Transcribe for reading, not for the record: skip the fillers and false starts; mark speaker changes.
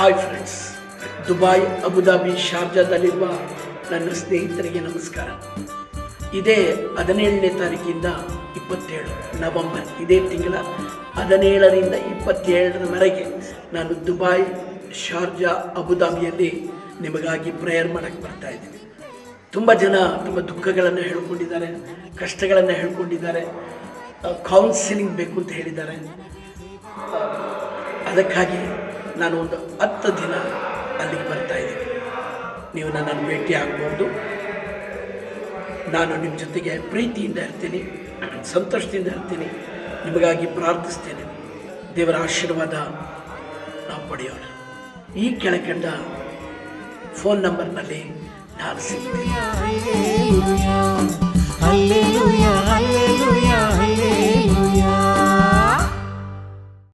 Speaker 1: Hi friends, Dubai, Abu Dhabi, ಶಾರ್ಜಾದಲ್ಲಿರುವ ನನ್ನ ಸ್ನೇಹಿತರಿಗೆ ನಮಸ್ಕಾರ. ಇದೇ 17ನೇ ತಾರೀಕಿಂದ 27 ನವೆಂಬರ್, ಇದೇ ತಿಂಗಳ 17ರಿಂದ 27ರವರೆಗೆ ನಾನು ದುಬೈ, ಶಾರ್ಜಾ, ಅಬುದಾಬಿಯಲ್ಲಿ ನಿಮಗಾಗಿ ಪ್ರೇಯರ್ ಮಾಡೋಕ್ಕೆ ಬರ್ತಾ ಇದ್ದೀನಿ. ತುಂಬ ಜನ ತುಂಬ ದುಃಖಗಳನ್ನು ಹೇಳ್ಕೊಂಡಿದ್ದಾರೆ, ಕಷ್ಟಗಳನ್ನು ಹೇಳ್ಕೊಂಡಿದ್ದಾರೆ, ಕೌನ್ಸಿಲಿಂಗ್ ಬೇಕು ಅಂತ ಹೇಳಿದ್ದಾರೆ. ಅದಕ್ಕಾಗಿ ನಾನು ಒಂದು 10 ದಿನ ಅಲ್ಲಿಗೆ ಬರ್ತಾ ಇದ್ದೀನಿ. ನೀವು ನನ್ನನ್ನು ಭೇಟಿ ಆಗ್ಬೋದು. ನಾನು ನಿಮ್ಮ ಜೊತೆಗೆ ಪ್ರೀತಿಯಿಂದ ಇರ್ತೀನಿ, ಸಂತೋಷದಿಂದ ಇರ್ತೀನಿ, ನಿಮಗಾಗಿ ಪ್ರಾರ್ಥಿಸ್ತೇನೆ. ದೇವರ ಆಶೀರ್ವಾದ ನಾವು ಪಡೆಯೋಣ. ಈ ಕೆಳಕಂಡ ಫೋನ್ ನಂಬರ್ನಲ್ಲಿ ನಾನು ಸಿಗ್ತೀನಿ.